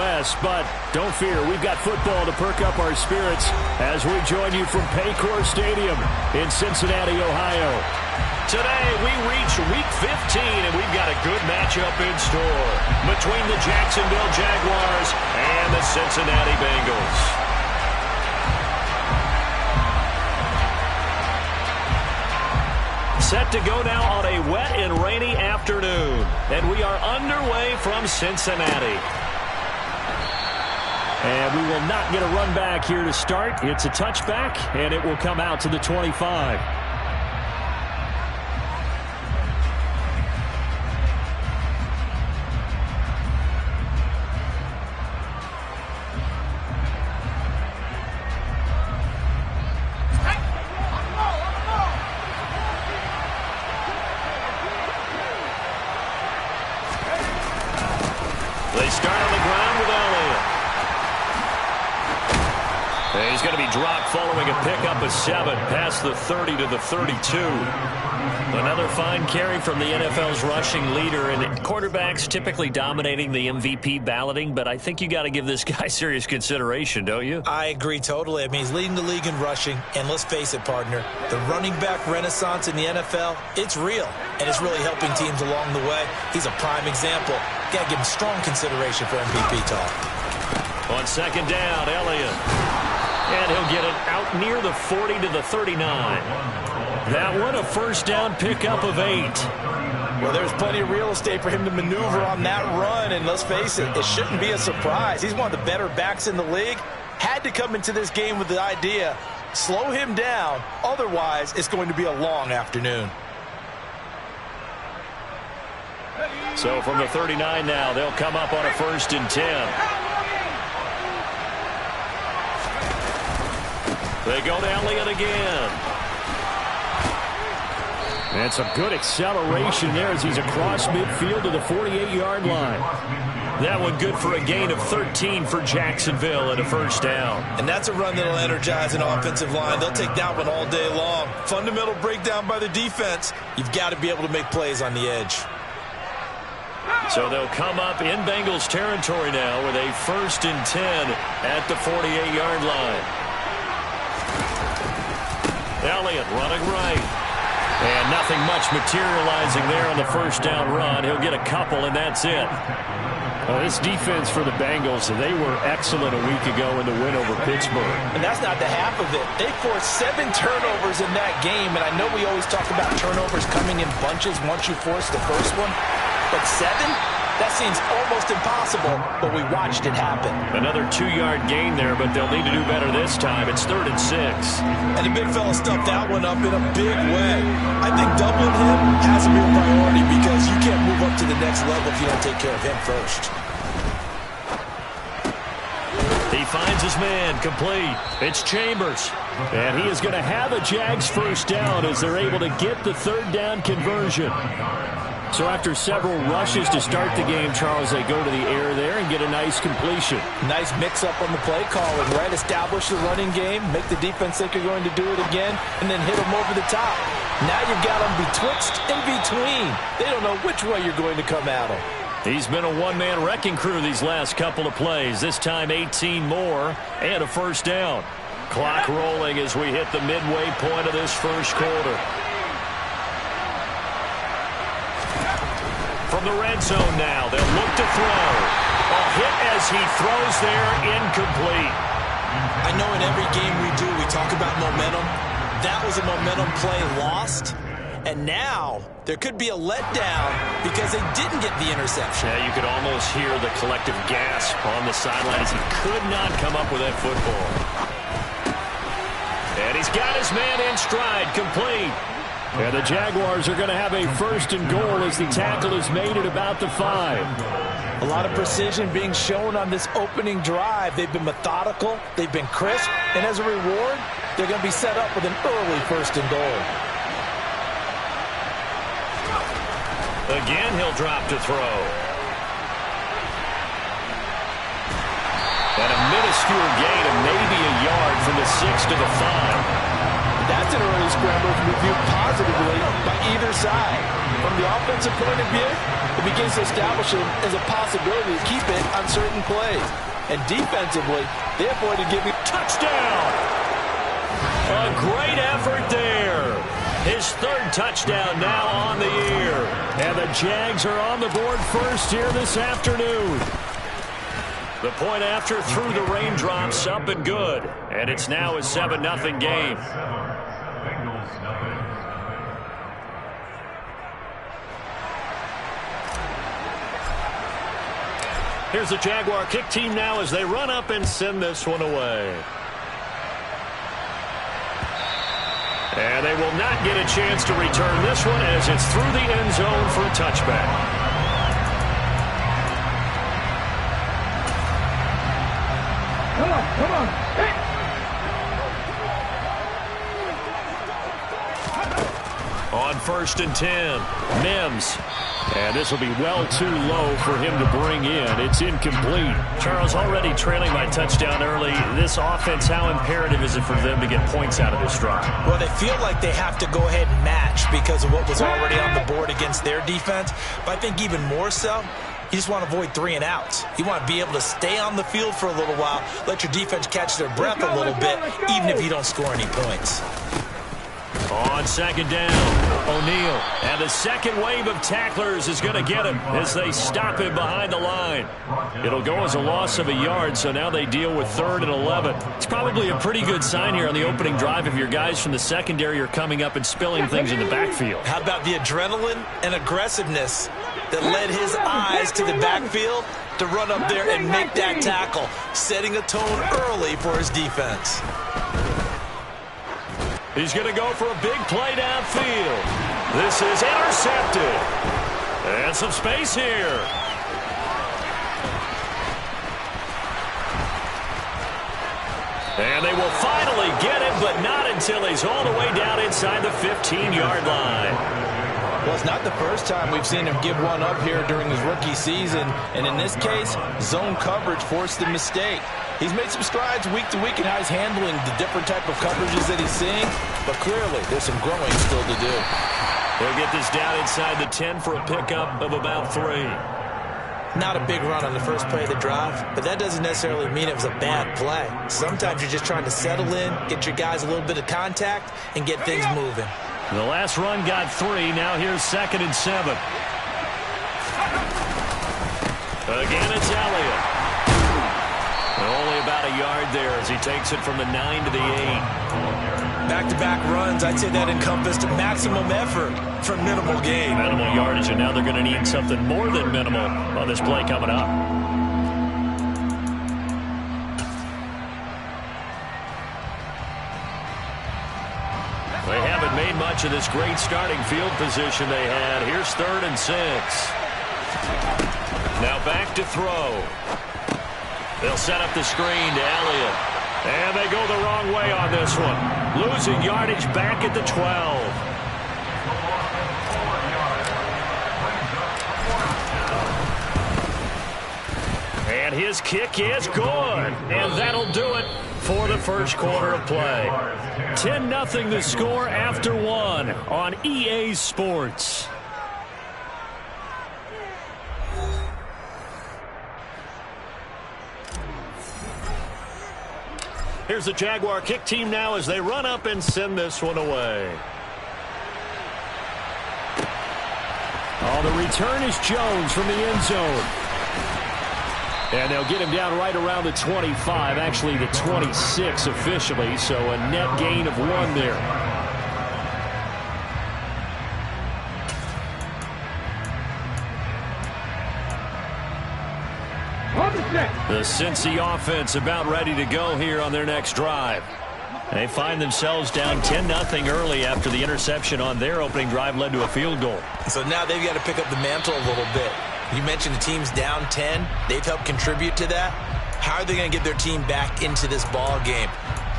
West, but don't fear, we've got football to perk up our spirits as we join you from Paycor Stadium in Cincinnati, Ohio. Today, we reach Week 15, and we've got a good matchup in store between the Jacksonville Jaguars and the Cincinnati Bengals. Set to go now on a wet and rainy afternoon, and we are underway from Cincinnati. And we will not get a run back here to start. It's a touchback, and it will come out to the 25. They start on the ground with Elliott. He's going to be dropped following a pickup of 7 past the 30 to the 32. Another fine carry from the NFL's rushing leader, and quarterbacks typically dominating the MVP balloting, but I think you got to give this guy serious consideration, don't you? I agree totally. I mean, he's leading the league in rushing, and let's face it, partner, the running back renaissance in the NFL, it's real, and it's really helping teams along the way. He's a prime example. Got to give him strong consideration for MVP talk. On second down, Elliott. And he'll get it out near the 40 to the 39. That one, a first down pickup of 8. Well, there's plenty of real estate for him to maneuver on that run, and let's face it, it shouldn't be a surprise. He's one of the better backs in the league. Had to come into this game with the idea, slow him down, otherwise it's going to be a long afternoon. So from the 39 now, they'll come up on a 1st and 10. They go to Elliott again. And some good acceleration there as he's across midfield to the 48-yard line. That one good for a gain of 13 for Jacksonville and a first down. And that's a run that'll energize an offensive line. They'll take that one all day long. Fundamental breakdown by the defense. You've got to be able to make plays on the edge. So they'll come up in Bengals territory now with a 1st and 10 at the 48-yard line. Elliott running right. And nothing much materializing there on the first down run. He'll get a couple, and that's it. Well, this defense for the Bengals, they were excellent a week ago in the win over Pittsburgh. And that's not the half of it. They forced 7 turnovers in that game, and I know we always talk about turnovers coming in bunches once you force the first one. But 7? That seems almost impossible, but we watched it happen. Another 2-yard gain there, but they'll need to do better this time. It's 3rd and 6. And the big fella stuffed that one up in a big way. I think doubling him has a real priority because you can't move up to the next level if you don't take care of him first. He finds his man complete. It's Chambers. And he is going to have a Jags first down as they're able to get the 3rd down conversion. So after several rushes to start the game, Charles, they go to the air there and get a nice completion. Nice mix-up on the play calling, right? Establish the running game, make the defense think you're going to do it again, and then hit them over the top. Now you've got them betwixt and between. They don't know which way you're going to come at them. He's been a one-man wrecking crew these last couple of plays. This time 18 more and a first down. Clock rolling as we hit the midway point of this first quarter. From the red zone now, they'll look to throw. A hit as he throws there, incomplete. I know in every game we do, we talk about momentum. That was a momentum play lost. And now there could be a letdown because they didn't get the interception. Yeah, you could almost hear the collective gasp on the sideline as he could not come up with that football. And he's got his man in stride, complete. And the Jaguars are going to have a 1st and goal as the tackle is made at about the 5. A lot of precision being shown on this opening drive. They've been methodical, they've been crisp, and as a reward, they're going to be set up with an early 1st and goal. Again, he'll drop to throw. And a minuscule gain of maybe a yard from the 6 to the 5. That's an early scramble reviewed positively by either side. From the offensive point of view, it begins to establish him as a possibility to keep it on certain plays. And defensively, they avoided giving touchdown. A great effort there. His third touchdown now on the year. And the Jags are on the board first here this afternoon. The point after through the raindrops, up and good. And it's now a 7-0 game. Here's the Jaguar kick team now as they run up and send this one away. And they will not get a chance to return this one as it's through the end zone for a touchback. Come on. Hey. On 1st and 10, Mims. And this will be well too low for him to bring in. It's incomplete. Charles, already trailing by touchdown early. This offense, how imperative is it for them to get points out of this drive? Well, they feel like they have to go ahead and match because of what was already on the board against their defense. But I think even more so, you just want to avoid 3 and outs. You want to be able to stay on the field for a little while, let your defense catch their breath a little bit, even if you don't score any points. On 2nd down, O'Neal. And the second wave of tacklers is going to get him as they stop him behind the line. It'll go as a loss of a yard, so now they deal with 3rd and 11. It's probably a pretty good sign here on the opening drive if your guys from the secondary are coming up and spilling things in the backfield. How about the adrenaline and aggressiveness that led his eyes to the backfield to run up there and make that tackle, setting a tone early for his defense. He's going to go for a big play downfield. This is intercepted. And some space here. And they will finally get him, but not until he's all the way down inside the 15-yard line. Well, it's not the first time we've seen him give one up here during his rookie season. And in this case, zone coverage forced the mistake. He's made some strides week to week in how he's handling the different type of coverages that he's seeing. But clearly, there's some growing still to do. They'll get this down inside the 10 for a pickup of about 3. Not a big run on the first play of the drive, but that doesn't necessarily mean it was a bad play. Sometimes you're just trying to settle in, get your guys a little bit of contact, and get things moving. The last run got 3. Now here's 2nd and 7. Again, it's Elliott. Only about a yard there as he takes it from the 9 to the 8. Back-to-back runs, I'd say that encompassed maximum effort for minimal gain. Minimal yardage, and now they're going to need something more than minimal on this play coming up. They haven't made much of this great starting field position they had. Here's 3rd and 6. Now back to throw. They'll set up the screen to Elliott. And they go the wrong way on this one. Losing yardage back at the 12. And his kick is good. And that'll do it for the first quarter of play. 10-0 the score after 1 on EA Sports. Here's the Jaguar kick team now as they run up and send this one away. Oh, the return is Jones from the end zone. And they'll get him down right around the 25, actually the 26 officially, so a net gain of 1 there. The Cincy offense about ready to go here on their next drive. They find themselves down 10-0 early after the interception on their opening drive led to a field goal. So now they've got to pick up the mantle a little bit. You mentioned the team's down 10. They've helped contribute to that. How are they going to get their team back into this ball game?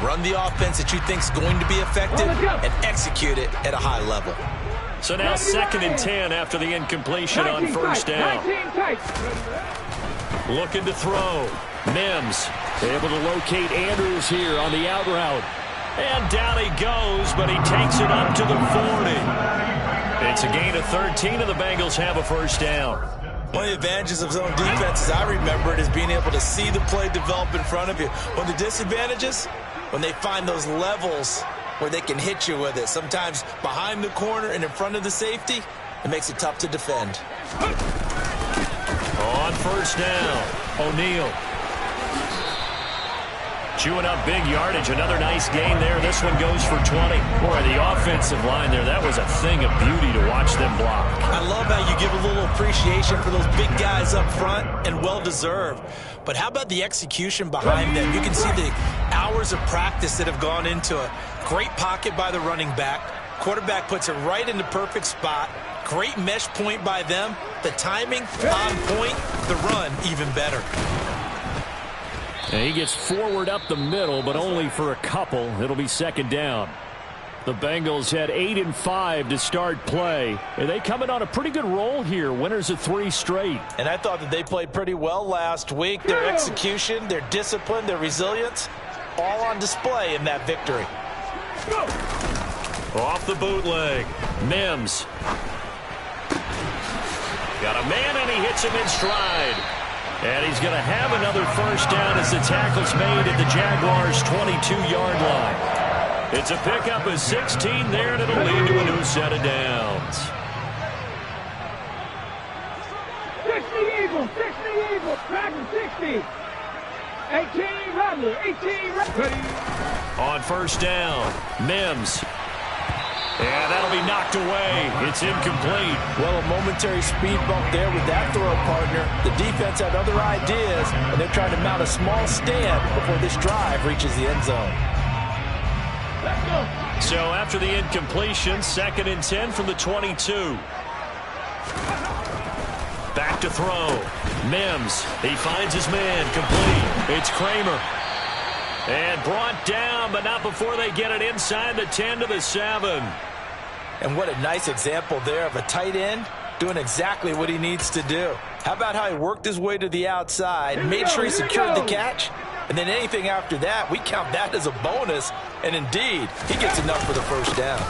Run the offense that you think is going to be effective and execute it at a high level. So now 2nd and 10 after the incompletion on 1st down. Looking to throw. Mims able to locate Andrews here on the out route. And down he goes, but he takes it up to the 40. It's a gain of 13, and the Bengals have a first down. One of the advantages of zone defense, as I remember it, is being able to see the play develop in front of you. One of the disadvantages, when they find those levels where they can hit you with it, sometimes behind the corner and in front of the safety, it makes it tough to defend. On first down, O'Neal. Chewing up big yardage. Another nice gain there. This one goes for 20. Boy, the offensive line there, that was a thing of beauty to watch them block. I love how you give a little appreciation for those big guys up front, and well-deserved. But how about the execution behind them? You can see the hours of practice that have gone into it. Great pocket by the running back. Quarterback puts it right in the perfect spot. Great mesh point by them. The timing on point. The run even better. And he gets forward up the middle, but only for a couple. It'll be second down. The Bengals had 8-5 to start play. And they come in on a pretty good roll here. Winners of 3 straight. And I thought that they played pretty well last week. Their execution, their discipline, their resilience, all on display in that victory. Off the bootleg. Mims. Got a man, and he hits him in stride. And he's going to have another first down as the tackle's made at the Jaguars' 22-yard line. It's a pickup of 16 there, and it'll lead to a new set of downs. 60 Eagles, 60 Eagles, Dragon 60. 18 Rattler, 18 Rattler. On first down, Mims. And that'll be knocked away. It's incomplete. Well, a momentary speed bump there with that throw partner. The defense had other ideas, and they're trying to mount a small stand before this drive reaches the end zone. So after the incompletion, 2nd and 10 from the 22. Back to throw. Mims. He finds his man. Complete. It's Kramer. And brought down, but not before they get it inside the 10 to the 7. And what a nice example there of a tight end doing exactly what he needs to do. How about how he worked his way to the outside, made sure he secured the catch, and then anything after that, we count that as a bonus. And indeed, he gets enough for the first down.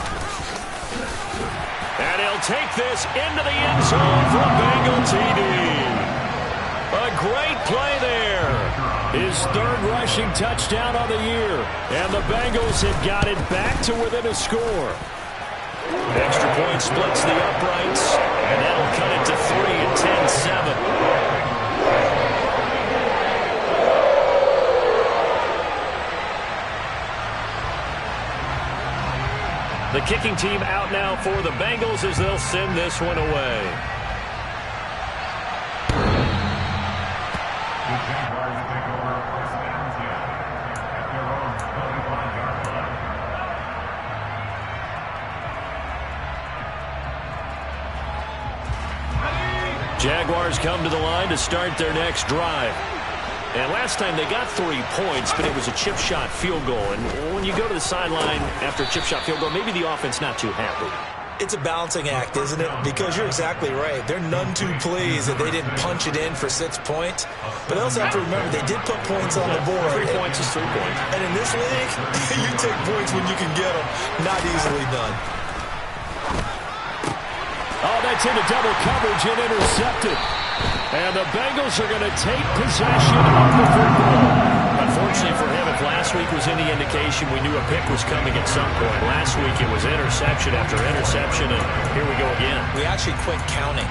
And he'll take this into the end zone for a Bengal TD. A great play there. His 3rd rushing touchdown on the year. And the Bengals have got it back to within a score. Extra point splits the uprights, and that'll cut it to 3 and 10-7. The kicking team out now for the Bengals as they'll send this one away. Jaguars come to the line to start their next drive. And last time they got 3 points, but it was a chip shot field goal. And when you go to the sideline after a chip shot field goal, maybe the offense not too happy. It's a balancing act, isn't it? Because you're exactly right. They're none too pleased that they didn't punch it in for 6 points. But they also have to remember they did put points on the board. 3 points is 3 points. And in this league, you take points when you can get them. Not easily done. Oh, that's into double coverage and intercepted. And the Bengals are going to take possession of the football. Unfortunately for him, if last week was any indication, we knew a pick was coming at some point. Last week it was interception after interception, and here we go again. We actually quit counting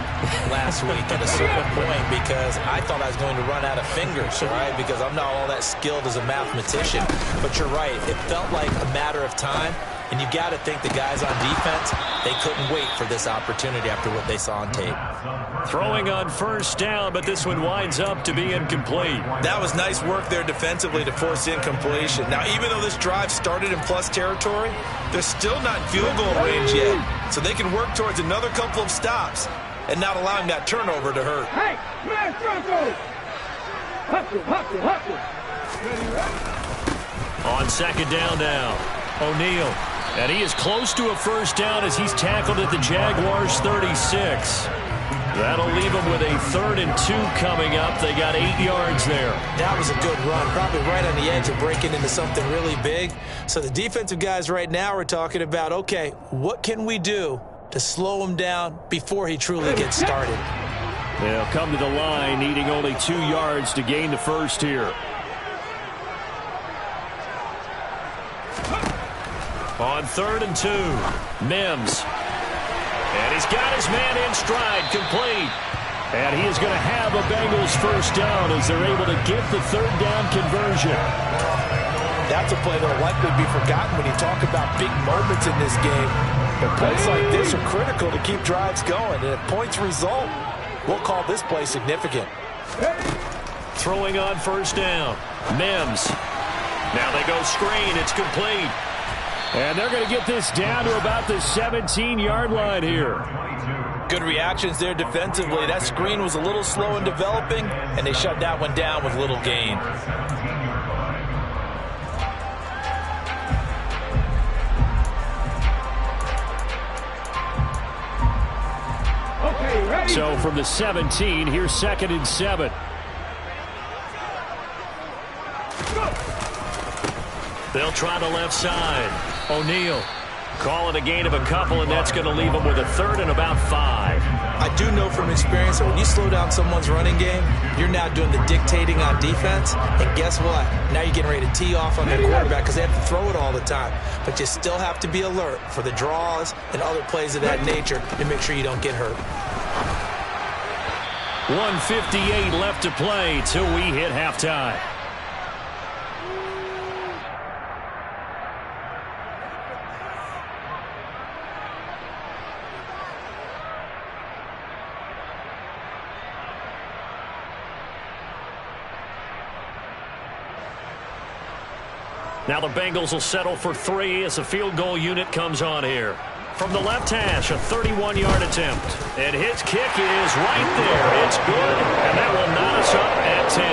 last week at a certain point because I thought I was going to run out of fingers, right? Because I'm not all that skilled as a mathematician. But you're right. It felt like a matter of time. And you got to think the guys on defense, they couldn't wait for this opportunity after what they saw on tape. Throwing on first down, but this one winds up to be incomplete. That was nice work there defensively to force incompletion. Now, even though this drive started in plus territory, they're still not in field goal range yet. So they can work towards another couple of stops and not allowing that turnover to hurt. Hey, smash Bronco! Hustle. On second down now, O'Neal. And he is close to a first down as he's tackled at the Jaguars' 36. That'll leave them with a 3rd and 2 coming up. They got 8 yards there. That was a good run, probably right on the edge of breaking into something really big. So the defensive guys right now are talking about, okay, what can we do to slow him down before he truly gets started. They'll come to the line, needing only 2 yards to gain the first here. On 3rd and 2, Mims. And he's got his man in stride, complete. And he is going to have a Bengals first down as they're able to get the 3rd down conversion. That's a play that will likely be forgotten when you talk about big moments in this game. But plays like this are critical to keep drives going. And if points result, we'll call this play significant. Throwing on 1st down, Mims. Now they go screen. It's complete. And they're going to get this down to about the 17-yard line here. Good reactions there defensively. That screen was a little slow in developing, and they shut that one down with little gain. Okay, ready? So from the 17, here's 2nd and 7. They'll try the left side. O'Neal calling a gain of a couple, and that's going to leave them with a 3rd and about 5. I do know from experience that when you slow down someone's running game, you're now doing the dictating on defense. And guess what? Now you're getting ready to tee off on their quarterback because they have to throw it all the time. But you still have to be alert for the draws and other plays of that nature to make sure you don't get hurt. 1:58 left to play till we hit halftime. Now the Bengals will settle for 3 as the field goal unit comes on here. From the left hash, a 31-yard attempt. And his kick is right there. It's good, and that will knot us up at 10.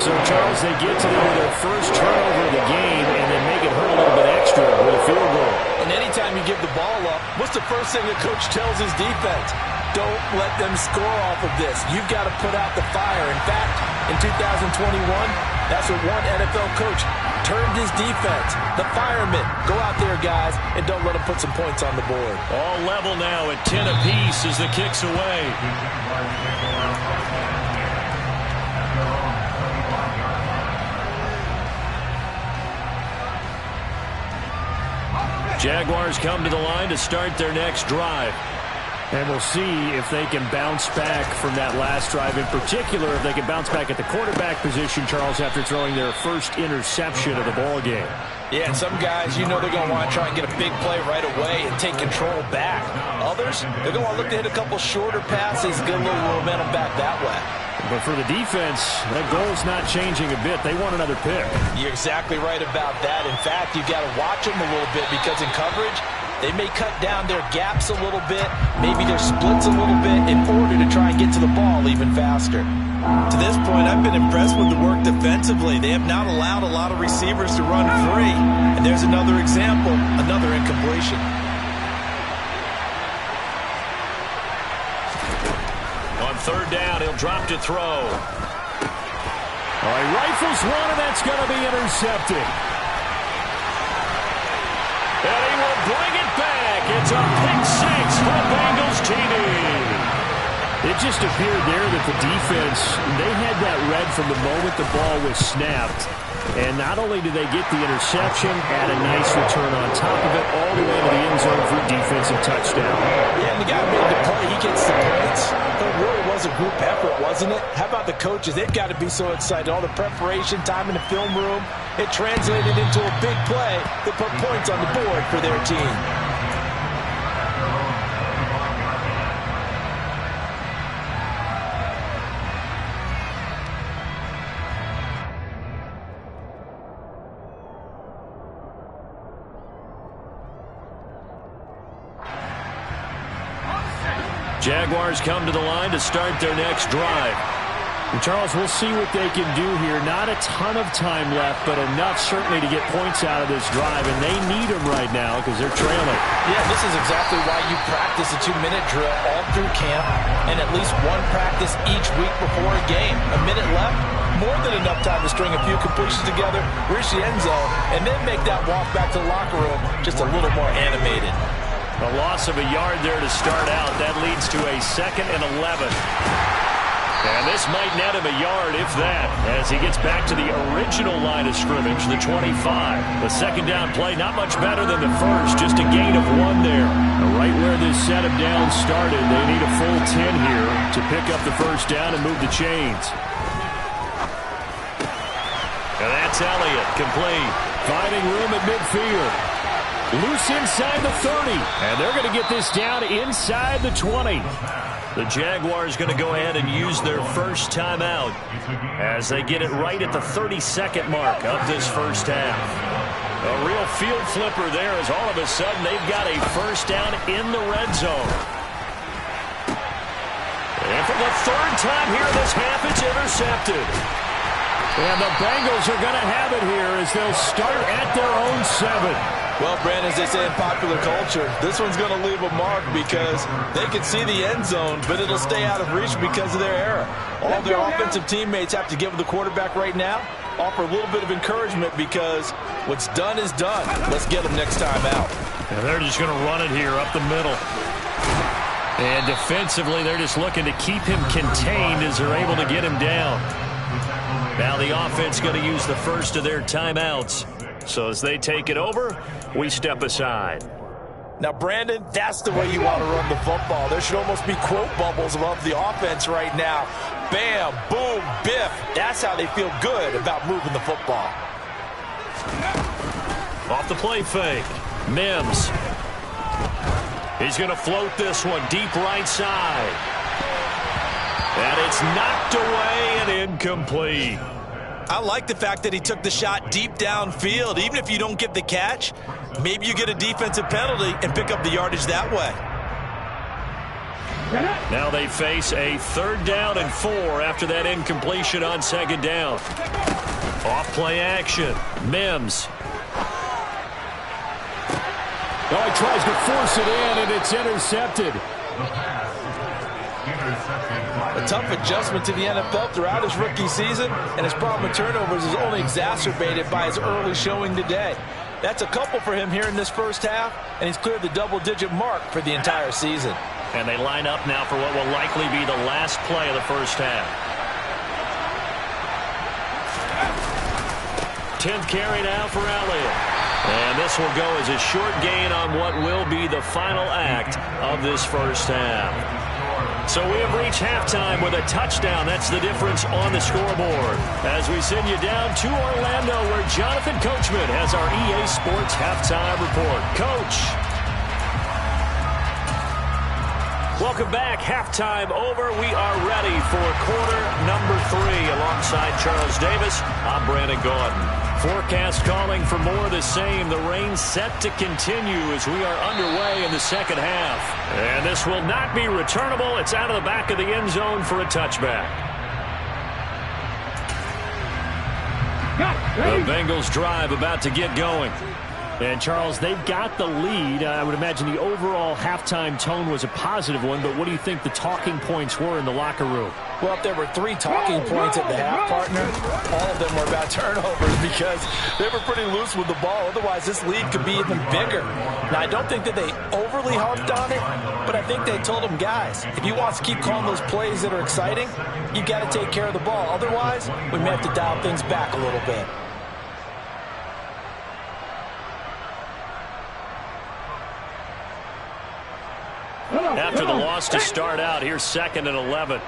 So, Charles, they get to their first turnover of the game and then make it hurt a little bit extra with a field goal. And anytime you give the ball up, what's the first thing the coach tells his defense? Don't let them score off of this. You've got to put out the fire. In fact, in 2021, that's what one NFL coach turned his defense. The firemen. Go out there, guys, and don't let them put some points on the board. All level now at 10 apiece as the kick's away. Jaguars come to the line to start their next drive. And we'll see if they can bounce back from that last drive. In particular, if they can bounce back at the quarterback position, Charles, after throwing their first interception of the ball game. Yeah, and some guys, you know they're going to want to try and get a big play right away and take control back. Others, they're going to want to look to hit a couple shorter passes, get a little momentum back that way. But for the defense, that goal's not changing a bit. They want another pick. You're exactly right about that. In fact, you've got to watch them a little bit because in coverage, they may cut down their gaps a little bit, maybe their splits a little bit in order to try and get to the ball even faster. To this point, I've been impressed with the work defensively. They have not allowed a lot of receivers to run free. And there's another example, another incompletion. On 3rd down, he'll drop to throw. All right, rifles one, and that's going to be intercepted. And he will bring it back. It's a pick 6 for Bengals TV. It just appeared there that the defense, they had that read from the moment the ball was snapped. And not only did they get the interception, add a nice return on top of it, all the way to the end zone for a defensive touchdown. Yeah, and the guy made the play. He gets the points. But it really was a group effort, wasn't it? How about the coaches? They've got to be so excited. All the preparation, time in the film room, it translated into a big play that put points on the board for their team. Jaguars come to the line to start their next drive. And Charles, we'll see what they can do here. Not a ton of time left, but enough certainly to get points out of this drive, and they need them right now because they're trailing. Yeah, this is exactly why you practice a 2-minute drill all through camp and at least one practice each week before a game. A minute left, more than enough time to string a few completions together, reach the end zone, and then make that walk back to the locker room just a little more animated. A loss of a yard there to start out. That leads to a 2nd and 11. And this might net him a yard, if that, as he gets back to the original line of scrimmage, the 25. The second down play, not much better than the first, just a gain of 1 there. Right where this set of downs started, they need a full 10 here to pick up the first down and move the chains. And that's Elliott, complete. Finding room at midfield. Loose inside the 30. And they're going to get this down inside the 20. The Jaguars going to go ahead and use their first timeout as they get it right at the 32nd mark of this first half. A real field flipper there as all of a sudden they've got a first down in the red zone. And for the 3rd time here this half, it's intercepted. And the Bengals are going to have it here as they'll start at their own 7. Well, Brandon, as they say in popular culture, this one's going to leave a mark because they can see the end zone, but it'll stay out of reach because of their error. All their offensive teammates have to give the quarterback right now, offer a little bit of encouragement because what's done is done. Let's get them next time out. And they're just going to run it here up the middle. And defensively, they're just looking to keep him contained as they're able to get him down. Now the offense going to use the first of their timeouts. So as they take it over, we step aside. Now, Brandon, that's the way you want to run the football. There should almost be quote bubbles above the offense right now. Bam, boom, biff. That's how they feel good about moving the football. Off the play fake. Mims. He's going to float this one deep right side. And it's knocked away and incomplete. I like the fact that he took the shot deep downfield. Even if you don't get the catch, maybe you get a defensive penalty and pick up the yardage that way. Now they face a 3rd down and 4 after that incompletion on 2nd down. Off play action. Mims. Oh, he tries to force it in, and it's intercepted. A tough adjustment to the NFL throughout his rookie season, and his problem with turnovers is only exacerbated by his early showing today. That's a couple for him here in this first half, and he's cleared the double-digit mark for the entire season. And they line up now for what will likely be the last play of the first half. 10th carry now for Elliott. And this will go as a short gain on what will be the final act of this first half. So we have reached halftime with a touchdown. That's the difference on the scoreboard. As we send you down to Orlando, where Jonathan Coachman has our EA Sports halftime report. Coach. Welcome back. Halftime over. We are ready for quarter number 3. Alongside Charles Davis, I'm Brandon Gaudin. Forecast calling for more of the same. The rain set to continue as we are underway in the second half. And this will not be returnable. It's out of the back of the end zone for a touchback. The Bengals drive about to get going. And, Charles, they've got the lead. I would imagine the overall halftime tone was a positive one, but what do you think the talking points were in the locker room? Well, if there were 3 talking points at the half, partner, all of them were about turnovers because they were pretty loose with the ball. Otherwise, this lead could be even bigger. Now, I don't think that they overly harped on it, but I think they told them, guys, if you want to keep calling those plays that are exciting, you got to take care of the ball. Otherwise, we may have to dial things back a little bit. After the loss to start out, here's 2nd and 11.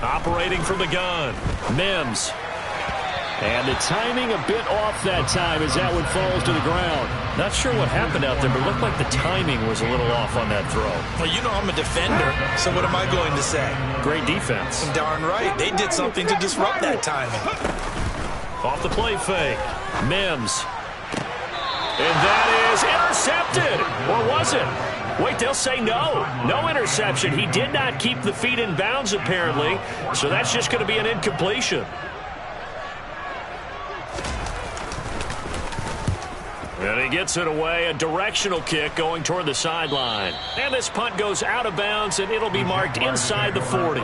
Operating from the gun, Mims. And the timing a bit off that time as that one falls to the ground. Not sure what happened out there, but it looked like the timing was a little off on that throw. Well, you know I'm a defender, so what am I going to say? Great defense. Darn right. They did something to disrupt that timing. Off the play fake, Mims. And that is intercepted. Or was it? Wait, they'll say no. No interception. He did not keep the feet in bounds, apparently. So that's just going to be an incompletion. And he gets it away. A directional kick going toward the sideline. And this punt goes out of bounds, and it'll be marked inside the 40.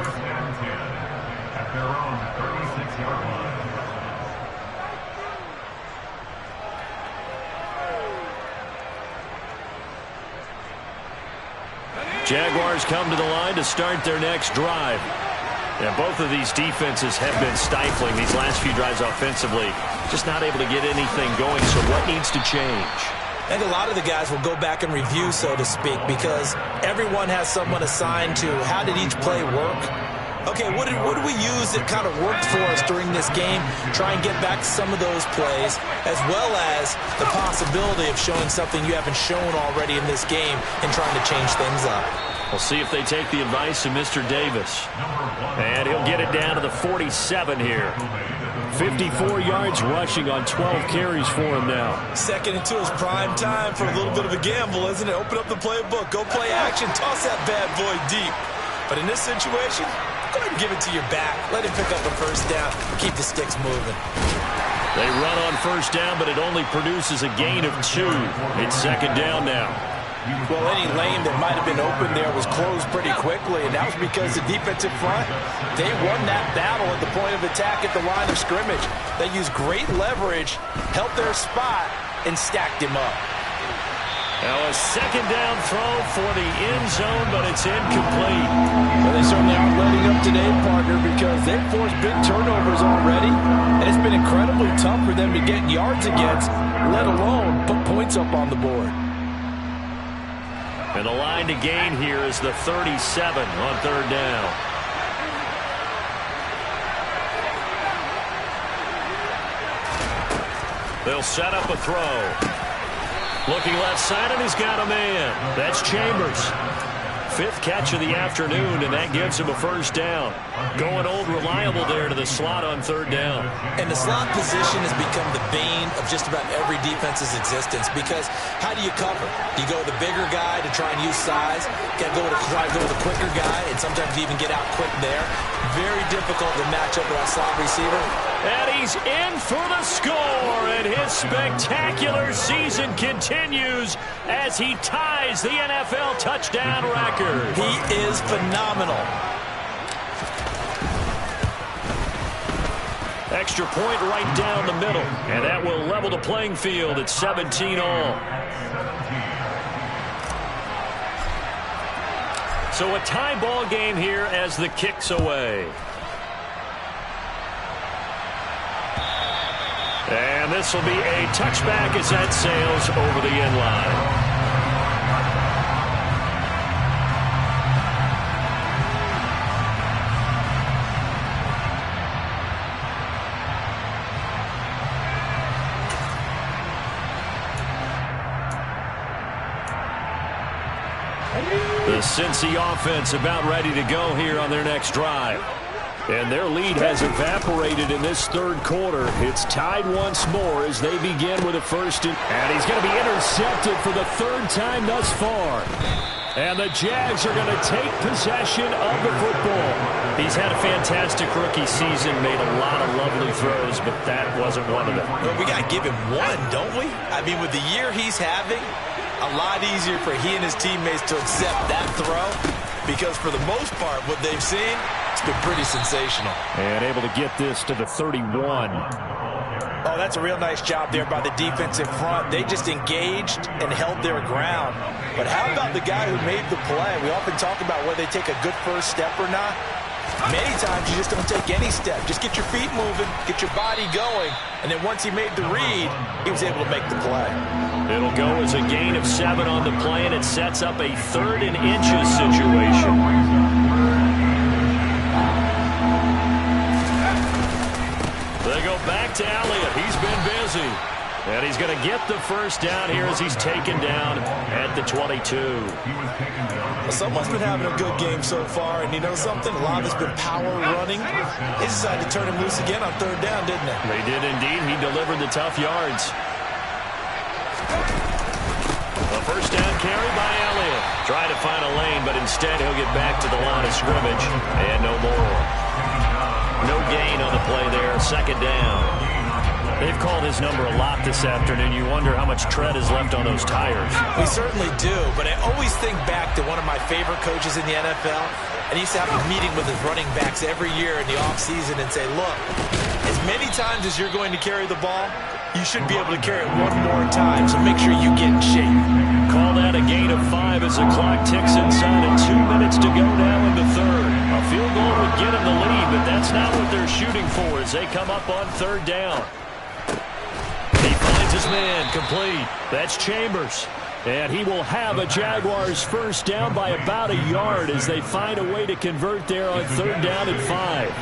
Jaguars come to the line to start their next drive. And both of these defenses have been stifling these last few drives offensively. Just not able to get anything going, so what needs to change? I think a lot of the guys will go back and review, so to speak, because everyone has someone assigned to how did each play work. Okay, what did we use that kind of worked for us during this game? Try and get back to some of those plays, as well as the possibility of showing something you haven't shown already in this game and trying to change things up. We'll see if they take the advice of Mr. Davis. And he'll get it down to the 47 here. 54 yards rushing on 12 carries for him now. Second and 2 is prime time for a little bit of a gamble, isn't it? Open up the playbook, go play action, toss that bad boy deep. But in this situation, go ahead and give it to your back. Let him pick up a first down. Keep the sticks moving. They run on first down, but it only produces a gain of 2. It's second down now. Well, any lane that might have been open there was closed pretty quickly, and that was because the defensive front, they won that battle at the point of attack at the line of scrimmage. They used great leverage, held their spot, and stacked him up. Now a second down throw for the end zone, but it's incomplete. Well, they certainly aren't letting up today, partner, because they've forced big turnovers already, and it's been incredibly tough for them to get yards against, let alone put points up on the board. And the line to gain here is the 37 on third down. They'll set up a throw. Looking left side, and he's got a man. That's Chambers. 5th catch of the afternoon, and that gives him a first down. Going old reliable there to the slot on third down. And the slot position has become the bane of just about every defense's existence, because how do you cover? You go with the bigger guy to try and use size. Got to try to go with a quicker guy, and sometimes you even get out quick there. Very difficult to match up with that slot receiver. And he's in for the score, and his spectacular season continues as he ties the NFL touchdown record. He is phenomenal. Extra point right down the middle, and that will level the playing field at 17 all. So a tie ball game here as the kick's away. And this will be a touchback as that sails over the end line. The Cincy offense about ready to go here on their next drive. And their lead has evaporated in this third quarter. It's tied once more as they begin with a first. And he's going to be intercepted for the 3rd time thus far. And the Jags are going to take possession of the football. He's had a fantastic rookie season, made a lot of lovely throws, but that wasn't one of them. Well, we got to give him one, don't we? I mean, with the year he's having, a lot easier for he and his teammates to accept that throw, because for the most part, what they've seen, it's been pretty sensational. And able to get this to the 31. Oh, that's a real nice job there by the defensive front. They just engaged and held their ground. But how about the guy who made the play? We often talk about whether they take a good first step or not. Many times you just don't take any step. Just get your feet moving, get your body going, and then once he made the read, he was able to make the play. It'll go as a gain of 7 on the play, and it sets up a 3rd and inches situation. They go back to Elliott. He's been busy. And he's going to get the first down here as he's taken down at the 22. Well, someone's been having a good game so far, and you know something? A lot of it's been power running. They decided to turn him loose again on 3rd down, didn't they? They did indeed. He delivered the tough yards. The first down carry by Elliott. Try to find a lane, but instead he'll get back to the line of scrimmage. And no more. No gain on the play there. 2nd down. They've called his number a lot this afternoon. You wonder how much tread is left on those tires. We certainly do, but I always think back to one of my favorite coaches in the NFL, and he used to have a meeting with his running backs every year in the offseason and say, look, as many times as you're going to carry the ball, you should be able to carry it one more time, so make sure you get in shape. Call that a gain of 5 as the clock ticks inside and 2 minutes to go now in the third. A field goal would get him the lead, but that's not what they're shooting for as they come up on third down. He finds his man, complete. That's Chambers. And he will have a Jaguars first down by about a yard as they find a way to convert there on third down and 5.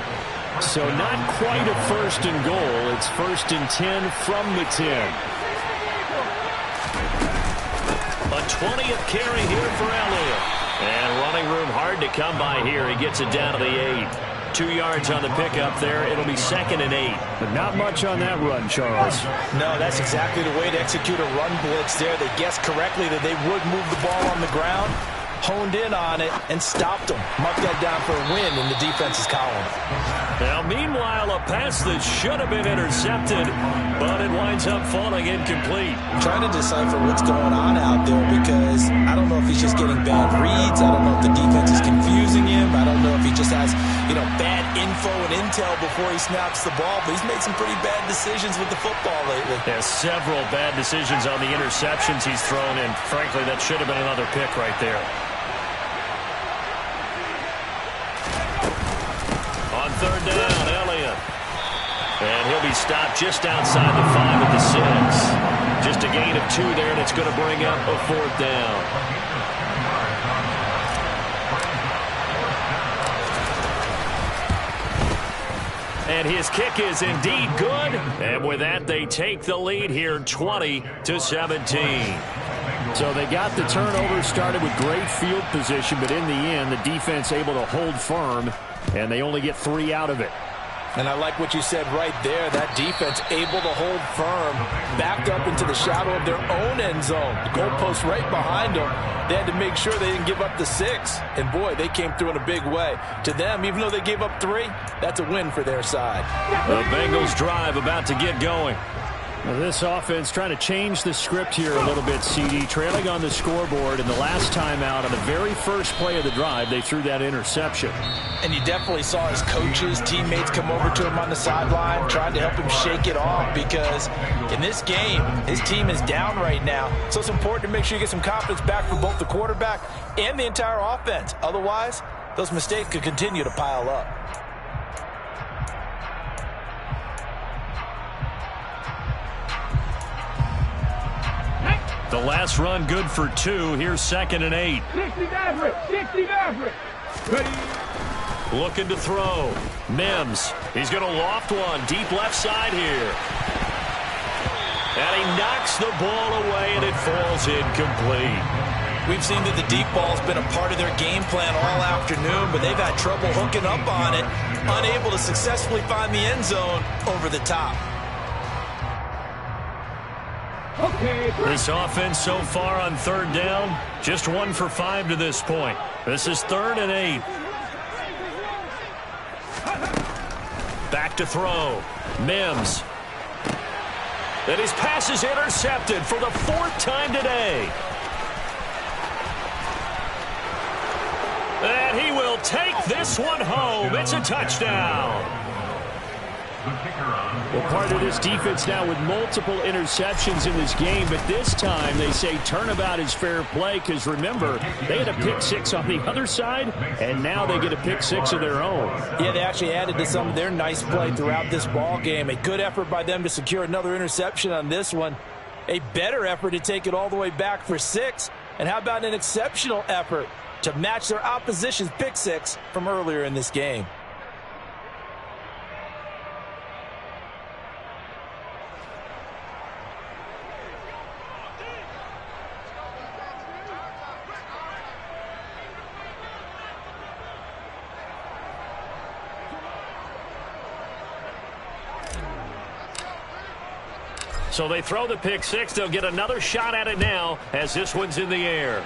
So not quite a first and goal. It's first and 10 from the 10. A 20th carry here for Elliott. And running room hard to come by here. He gets it down to the 8. 2 yards on the pickup there. It'll be second and 8. But not much on that run, Charles. No, that's exactly the way to execute a run blitz there. They guessed correctly that they would move the ball on the ground, honed in on it, and stopped them. Mark that down for a win in the defense's column. Now, meanwhile, a pass that should have been intercepted, but it winds up falling incomplete. I'm trying to decipher what's going on out there because I don't know if he's just getting bad reads. I don't know if the defense is confusing him. I don't know if he just has, bad info and intel before he snaps the ball. But he's made some pretty bad decisions with the football lately. Yeah, several bad decisions on the interceptions he's thrown, and frankly, that should have been another pick right there. On third down, Elliott. And he'll be stopped just outside the 5 at the 6. Just a gain of 2 there, and it's going to bring up a fourth down. And his kick is indeed good. And with that, they take the lead here 20-17. So they got the turnover started with great field position, but in the end, the defense able to hold firm, and they only get 3 out of it. And I like what you said right there. That defense able to hold firm, backed up into the shadow of their own end zone. The goalpost right behind them. They had to make sure they didn't give up the 6. And, boy, they came through in a big way. To them, even though they gave up 3, that's a win for their side. The Bengals drive about to get going. Well, this offense trying to change the script here a little bit, CD. Trailing on the scoreboard, and the last time out on the very first play of the drive, they threw that interception. And you definitely saw his coaches, teammates come over to him on the sideline, trying to help him shake it off because in this game, his team is down right now. So it's important to make sure you get some confidence back for both the quarterback and the entire offense. Otherwise, those mistakes could continue to pile up. The last run good for 2. Here's second and 8. 60 Maverick. 60 Maverick. Ready. Looking to throw. Mims. He's going to loft one. Deep left side here. And he knocks the ball away, and it falls incomplete. We've seen that the deep ball's been a part of their game plan all afternoon, but they've had trouble hooking up on it, unable to successfully find the end zone over the top. Okay. This offense so far on third down, just 1 for 5 to this point. This is third and 8. Back to throw. Mims. And his pass is intercepted for the 4th time today. And he will take this one home. It's a touchdown. Well, part of this defense now with multiple interceptions in this game, but this time they say turnabout is fair play because, remember, they had a pick 6 on the other side, and now they get a pick 6 of their own. Yeah, they actually added to some of their nice play throughout this ball game. A good effort by them to secure another interception on this one. A better effort to take it all the way back for 6. And how about an exceptional effort to match their opposition's pick 6 from earlier in this game? So they throw the pick 6. They'll get another shot at it now as this one's in the air.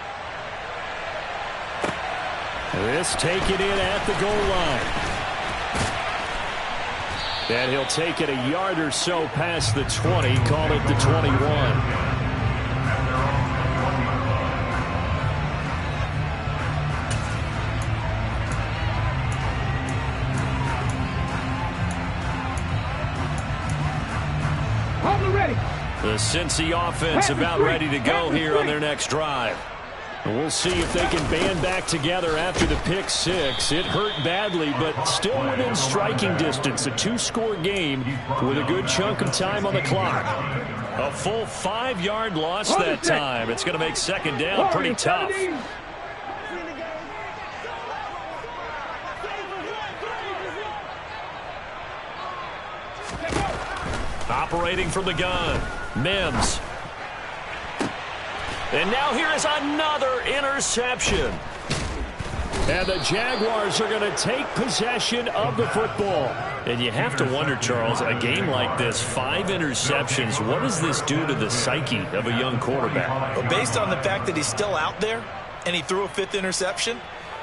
This taken in at the goal line. And he'll take it a yard or so past the 20, call it the 21. On the ready. The Cincy offense about ready to go here on their next drive. And we'll see if they can band back together after the pick six. It hurt badly, but still within striking distance. A 2-score game with a good chunk of time on the clock. A full 5-yard loss that time. It's going to make second down pretty tough. Operating from the gun, Mims. And now here is another interception. And the Jaguars are going to take possession of the football. And you have to wonder, Charles, a game like this, 5 interceptions, what does this do to the psyche of a young quarterback? Well, based on the fact that he's still out there and he threw a 5th interception,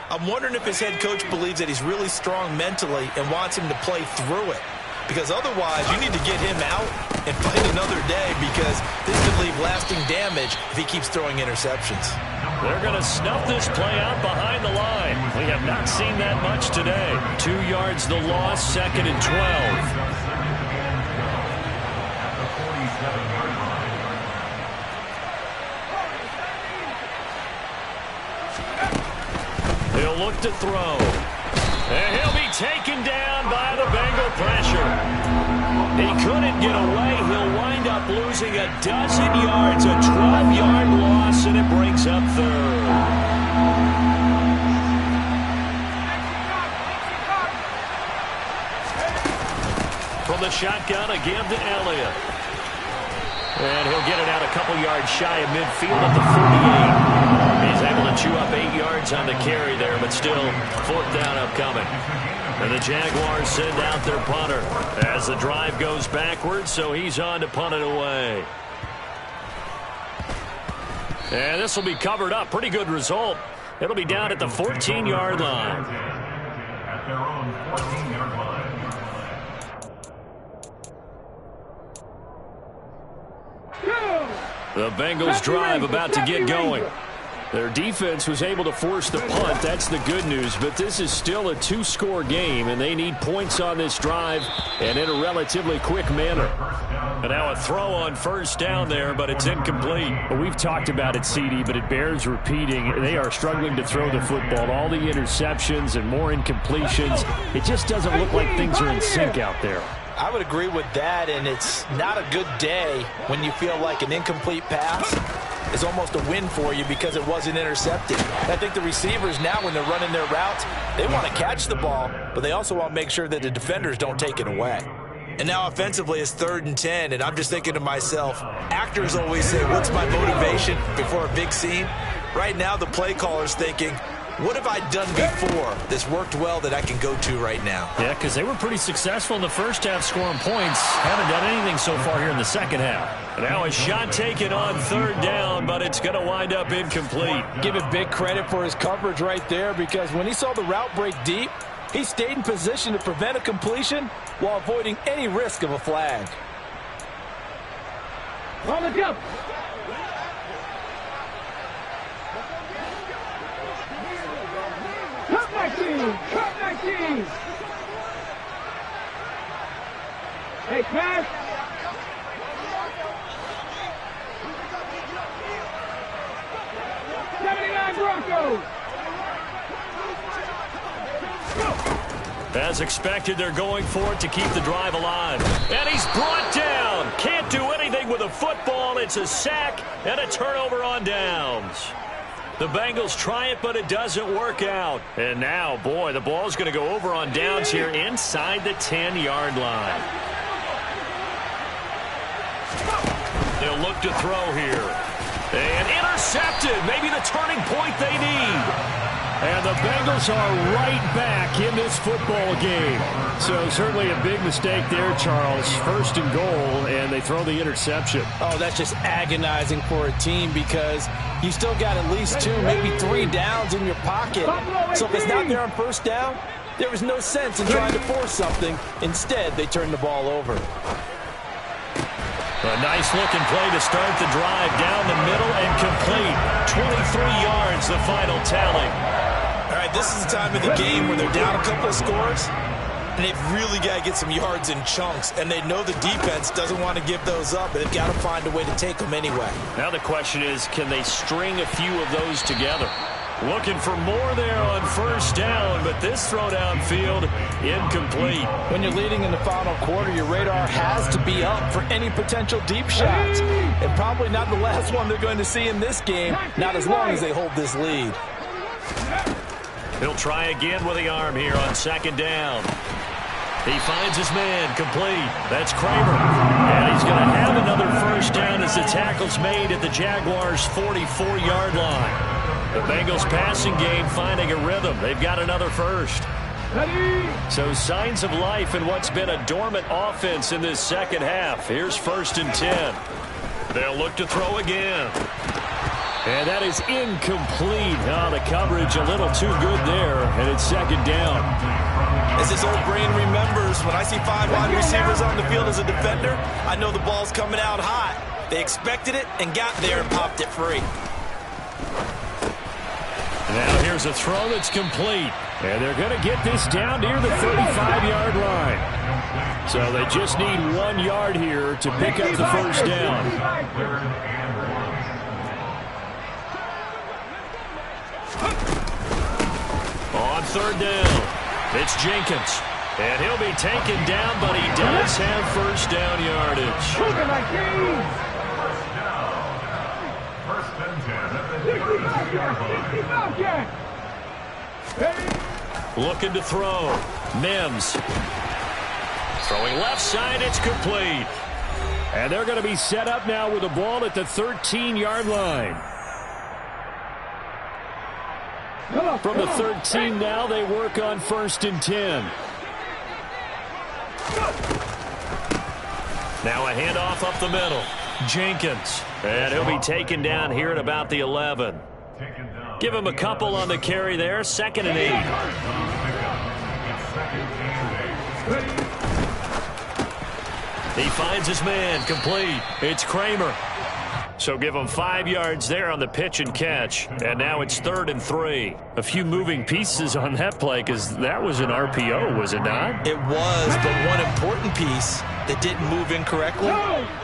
I'm wondering if his head coach believes that he's really strong mentally and wants him to play through it. Because otherwise, you need to get him out and fight another day, because this could leave lasting damage if he keeps throwing interceptions. They're going to snuff this play out behind the line. We have not seen that much today. 2 yards the loss, 2nd and 12. He'll look to throw. And he'll be taken down by the Bengal pressure. He couldn't get away. He'll wind up losing a dozen yards, a 12-yard loss, and it brings up 3rd. From the shotgun, again to Elliott. And he'll get it out a couple yards shy of midfield at the 48. He's able to chew up 8 yards on the carry there, but still 4th down upcoming. And the Jaguars send out their punter as the drive goes backwards, so he's on to punt it away. And this will be covered up. Pretty good result. It'll be down at the 14-yard line. At their own 14-yard line. The Bengals drive about to get going. Their defense was able to force the punt. That's the good news. But this is still a 2-score game, and they need points on this drive and in a relatively quick manner. And now a throw on 1st down there, but it's incomplete. Well, we've talked about it, CD, but it bears repeating. They are struggling to throw the football. All the interceptions and more incompletions. It just doesn't look like things are in sync out there. I would agree with that, and it's not a good day when you feel like an incomplete pass is almost a win for you because it wasn't intercepted. I think the receivers now, when they're running their routes, they want to catch the ball, but they also want to make sure that the defenders don't take it away. And now offensively it's 3rd and 10, and I'm just thinking to myself, actors always say, what's my motivation before a big scene? Right now the play caller's thinking, what have I done before that's worked well that I can go to right now? Yeah, because they were pretty successful in the first half scoring points. Haven't done anything so far here in the second half. Now a shot taken on 3rd down, but it's going to wind up incomplete. Give it big credit for his coverage right there, because when he saw the route break deep, he stayed in position to prevent a completion while avoiding any risk of a flag. On the jump. Cut 19! Cut 19! Hey, pass! Broncos! As expected, they're going for it to keep the drive alive. And he's brought down. Can't do anything with a football. It's a sack and a turnover on downs. The Bengals try it, but it doesn't work out. And now, boy, the ball's going to go over on downs here inside the 10-yard line. They'll look to throw here. And intercepted. Maybe the turning point they need. And the Bengals are right back in this football game. So certainly a big mistake there, Charles. 1st and goal, and they throw the interception. Oh, that's just agonizing for a team, because you still got at least 2, maybe 3 downs in your pocket. So if it's not there on 1st down, there was no sense in trying to force something. Instead, they turn the ball over. A nice-looking play to start the drive down the middle and complete. 23 yards, the final tally. All right, this is the time of the game where they're down a couple of scores. And they've really got to get some yards in chunks, and they know the defense doesn't want to give those up, but they've got to find a way to take them anyway. Now the question is, can they string a few of those together? Looking for more there on first down, but this throw downfield incomplete. When you're leading in the final quarter, your radar has to be up for any potential deep shots. And probably not the last one they're going to see in this game, not as long as they hold this lead. He'll try again with the arm here on second down. He finds his man, complete. That's Kramer. And he's going to have another first down as the tackle's made at the Jaguars' 44-yard line. The Bengals passing game finding a rhythm. They've got another first. So signs of life in what's been a dormant offense in this second half. Here's 1st and 10. They'll look to throw again. And that is incomplete. Oh, the coverage a little too good there, and it's second down. As his old brain remembers, when I see 5 wide receivers on the field as a defender, I know the ball's coming out hot. They expected it and got there and popped it free. Now here's a throw that's complete. And they're going to get this down near the 35-yard line. So they just need 1 yard here to pick up the first down. On third down, it's Jenkins. And he'll be taken down, but he does have first down yardage. First and 10 at the 32-yard line. Looking to throw. Mims. Throwing left side, it's complete. And they're going to be set up now with the ball at the 13-yard line. From the 13 now, they work on 1st and 10. Now a handoff up the middle. Jenkins. And he'll be taken down here at about the 11. Give him a couple on the carry there. 2nd and 8. He finds his man, complete. It's Kramer. So give him 5 yards there on the pitch and catch. And now it's 3rd and 3. A few moving pieces on that play because that was an RPO, was it not? It was, but one important piece that didn't move incorrectly,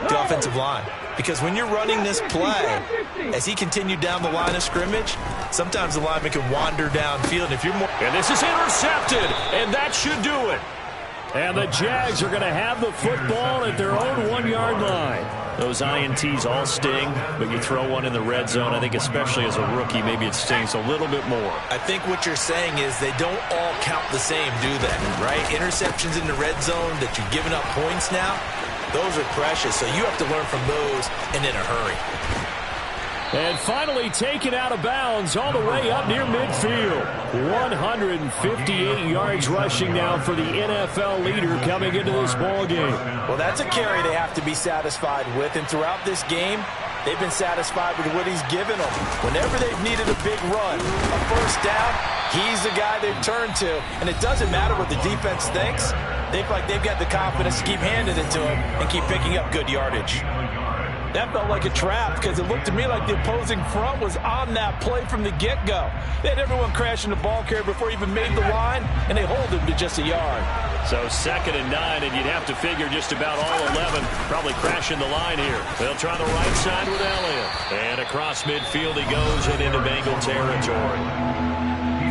the offensive line. Because when you're running this play, as he continued down the line of scrimmage, sometimes the lineman can wander downfield. If you're more... And this is intercepted, and that should do it. And the Jags are going to have the football at their own 1-yard line. Those INTs all sting, but you throw one in the red zone, I think especially as a rookie, maybe it stings a little bit more. I think what you're saying is they don't all count the same, do they? Right? Interceptions in the red zone that you're giving up points now, those are precious, so you have to learn from those and in a hurry. And finally taken out of bounds all the way up near midfield. 158 yards rushing now for the NFL leader coming into this ball game. Well, that's a carry they have to be satisfied with, and throughout this game, they've been satisfied with what he's given them. Whenever they've needed a big run, a first down, he's the guy they've turned to. And it doesn't matter what the defense thinks. They feel like they've got the confidence to keep handing it to him and keep picking up good yardage. That felt like a trap because it looked to me like the opposing front was on that play from the get-go. They had everyone crashing the ball carrier before he even made the line, and they hold him to just a yard. So 2nd and 9, and you'd have to figure just about all 11 probably crashing the line here. They'll try the right side with Elliott. And across midfield he goes and into Bengal territory.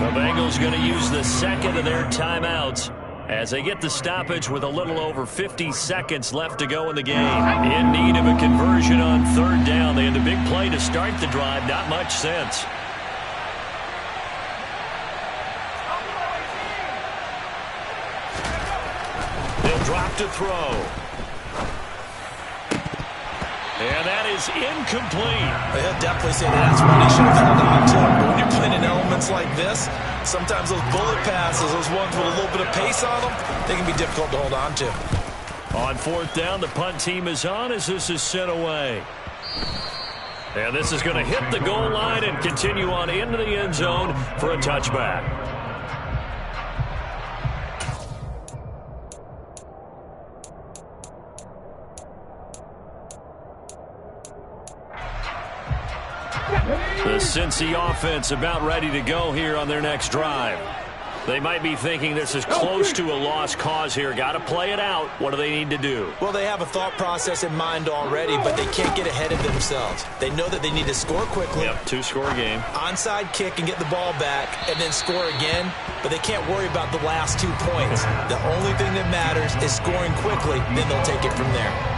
The Bengals going to use the 2nd of their timeouts as they get the stoppage with a little over 50 seconds left to go in the game. In need of a conversion on 3rd down. They had a big play to start the drive. Not much sense. They'll drop to throw. And that is incomplete. He'll definitely say that's one he should have held on to. But when you're playing in elements like this, sometimes those bullet passes, those ones with a little bit of pace on them, they can be difficult to hold on to. On 4th down, the punt team is on as this is sent away. And this is going to hit the goal line and continue on into the end zone for a touchback. The Cincy offense about ready to go here on their next drive. They might be thinking this is close to a lost cause here. Got to play it out. What do they need to do? Well, they have a thought process in mind already, but they can't get ahead of themselves. They know that they need to score quickly. Yep, 2-score game. Onside kick and get the ball back and then score again, but they can't worry about the last 2 points. The only thing that matters is scoring quickly, then they'll take it from there.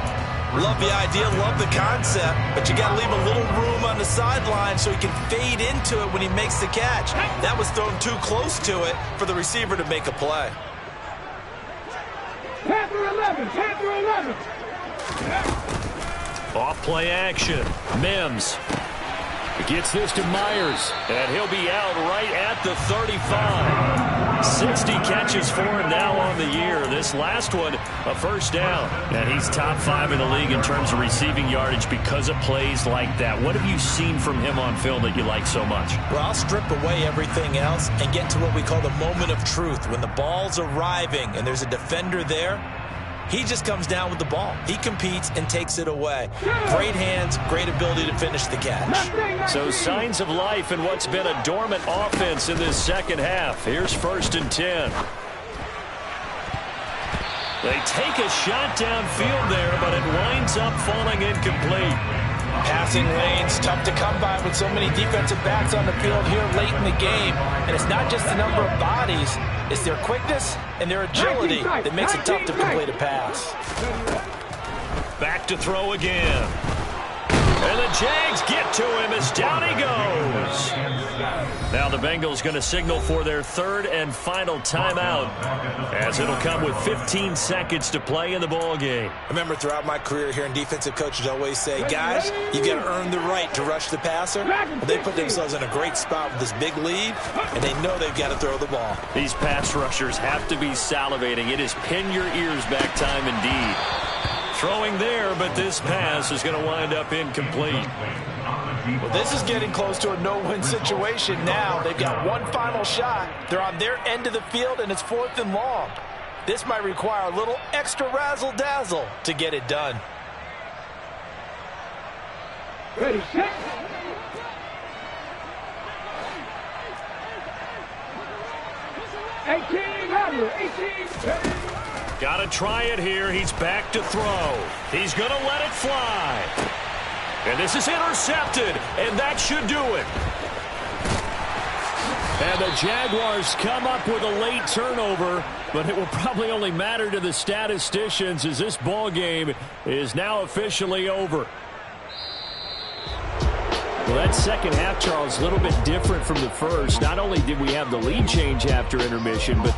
Love the idea, love the concept, but you got to leave a little room on the sideline so he can fade into it when he makes the catch. That was thrown too close to it for the receiver to make a play. Panther 11, Panther 11. Off play action. Mims gets this to Myers, and he'll be out right at the 35. 60 catches for him now on the year. This last one, a first down. And he's top 5 in the league in terms of receiving yardage because of plays like that. What have you seen from him on film that you like so much? Well, I'll strip away everything else and get to what we call the moment of truth. When the ball's arriving and there's a defender there, he just comes down with the ball. He competes and takes it away. Great hands, great ability to finish the catch. So signs of life in what's been a dormant offense in this second half. Here's 1st and 10. They take a shot downfield there, but it winds up falling incomplete. Passing lanes, tough to come by with so many defensive backs on the field here late in the game. And it's not just the number of bodies, it's their quickness and their agility that makes it tough to complete a pass. Back to throw again. And the Jags get to him as down he goes. Now the Bengals going to signal for their 3rd and final timeout, as it'll come with 15 seconds to play in the ball game. I remember throughout my career here in defensive coaches always say, guys, you got to earn the right to rush the passer. Well, they put themselves in a great spot with this big lead, and they know they've got to throw the ball. These pass rushers have to be salivating. It is pin your ears back time indeed. Throwing there, but this pass is going to wind up incomplete. Well, this is getting close to a no-win situation now. They've got one final shot. They're on their end of the field, and it's 4th and long. This might require a little extra razzle-dazzle to get it done. Ready, set. Got to try it here. He's back to throw. He's going to let it fly. And this is intercepted, and that should do it. And the Jaguars come up with a late turnover, but it will probably only matter to the statisticians as this ball game is now officially over. Well, that second half, Charles, a little bit different from the first. Not only did we have the lead change after intermission, but